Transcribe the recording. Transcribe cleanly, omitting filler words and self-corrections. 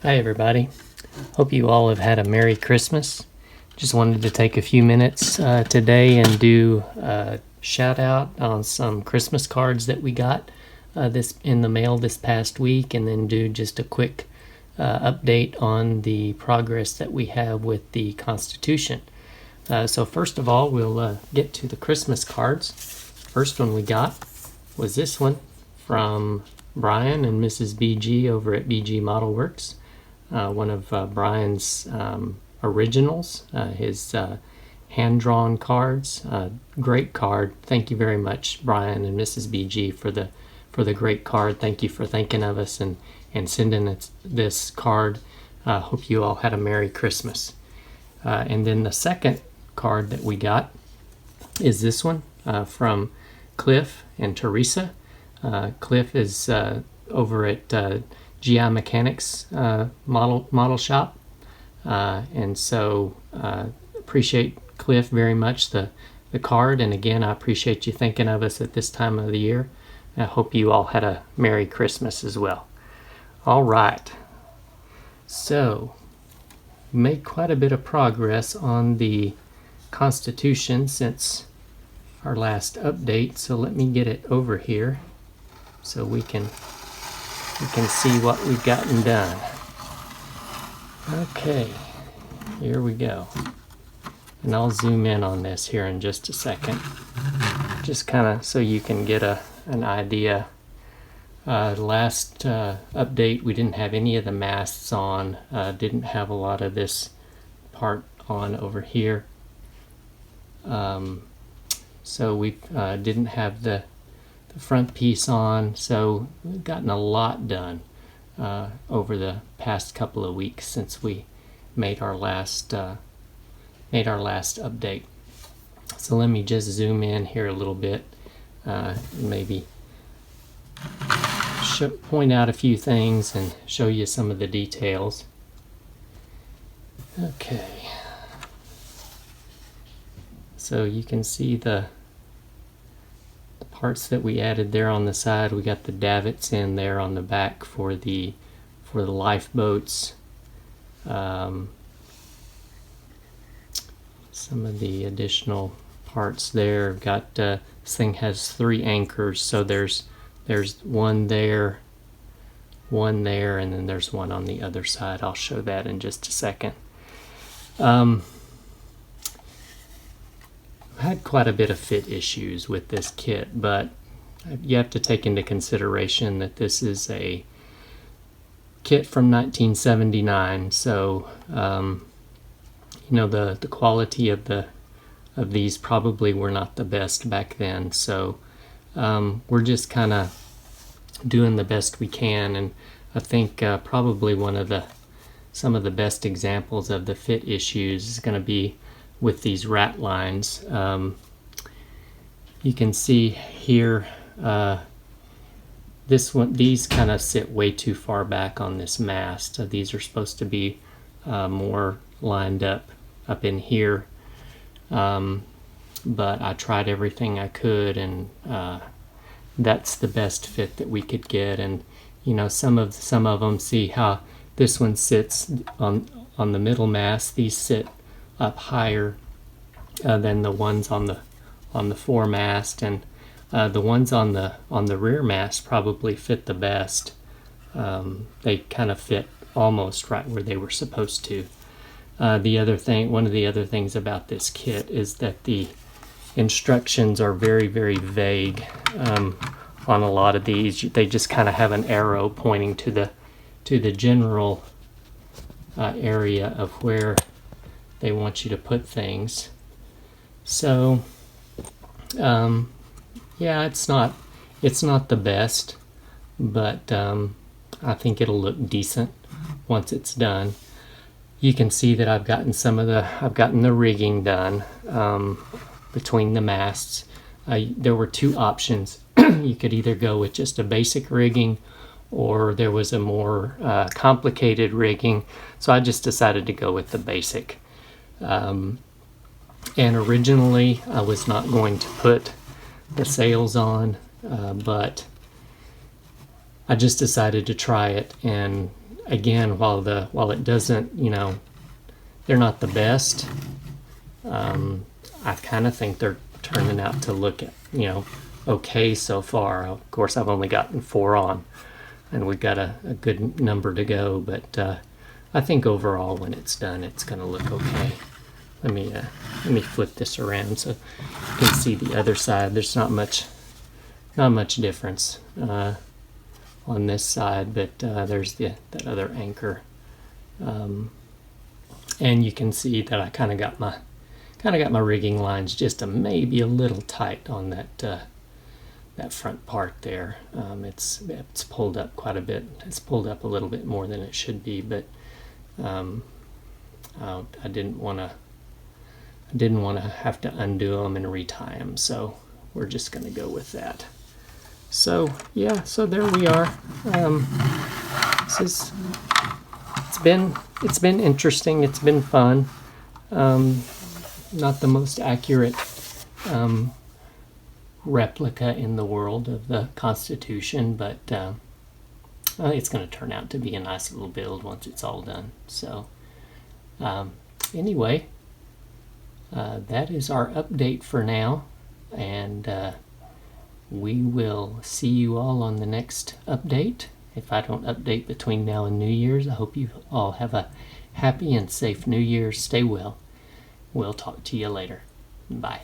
Hi everybody. Hope you all have had a Merry Christmas. Just wanted to take a few minutes today and do a shout out on some Christmas cards that we got this in the mail this past week, and then do just a quick update on the progress that we have with the Constitution. So first of all, we'll get to the Christmas cards. First one we got was this one from Brian and Mrs. BG over at BG Model Works. One of Brian's originals, his hand-drawn cards. Great card. Thank you very much, Brian and Mrs. BG, for the great card. Thank you for thinking of us and sending this card. Hope you all had a Merry Christmas. And then the second card that we got is this one from Cliff and Teresa. Cliff is over at GI Mechanics model shop, and so appreciate Cliff very much the card, and again I appreciate you thinking of us at this time of the year. I hope you all had a Merry Christmas as well. All right, so we made quite a bit of progress on the Constitution since our last update, so let me get it over here so we can see what we've gotten done. Okay, here we go. And I'll zoom in on this here in just a second, just kind of so you can get an idea. Last update, we didn't have any of the masts on, didn't have a lot of this part on over here. So we didn't have the front piece on, so we've gotten a lot done over the past couple of weeks since we made our last update. So let me just zoom in here a little bit, maybe point out a few things and show you some of the details. Okay, so you can see the parts that we added there on the side. We got the davits in there on the back for the lifeboats. Some of the additional parts there. Got this thing has 3 anchors, so there's one there, and then there's one on the other side. I'll show that in just a second. I've had quite a bit of fit issues with this kit, but you have to take into consideration that this is a kit from 1979, so the quality of these probably were not the best back then, so we're just kind of doing the best we can. And I think probably some of the best examples of the fit issues is going to be with these rat lines. You can see here these kind of sit way too far back on this mast. These are supposed to be more lined up in here, but I tried everything I could, and that's the best fit that we could get. And some of them, see how this one sits on the middle mast. These sit up higher than the ones on the foremast, and the ones on the rear mast probably fit the best. They kind of fit almost right where they were supposed to. One of the other things about this kit is that the instructions are very, very vague on a lot of these. They just kind of have an arrow pointing to the general area of where they want you to put things. So yeah, it's not the best, but I think it'll look decent once it's done. You can see that I've gotten the rigging done between the masts. There were 2 options. You could either go with just a basic rigging, or there was a more complicated rigging, so I just decided to go with the basic. And originally I was not going to put the sails on, but I just decided to try it, and again, while it doesn't, they're not the best. I kind of think they're turning out to look at, okay so far. Of course, I've only gotten 4 on, and we've got a good number to go. But I think overall, when it's done, it's going to look okay. Let me flip this around so you can see the other side. There's not much difference on this side, but there's that other anchor, and you can see that I kind of got my rigging lines just maybe a little tight on that front part there. It's pulled up quite a bit. It's pulled up a little bit more than it should be, but I didn't want to have to undo them and retie them, so we're just going to go with that. So yeah, so there we are. It's been interesting. It's been fun. Not the most accurate replica in the world of the Constitution, but it's going to turn out to be a nice little build once it's all done. So anyway, that is our update for now, and we will see you all on the next update. If I don't update between now and New Year's, I hope you all have a happy and safe New Year's. Stay well. We'll talk to you later. Bye.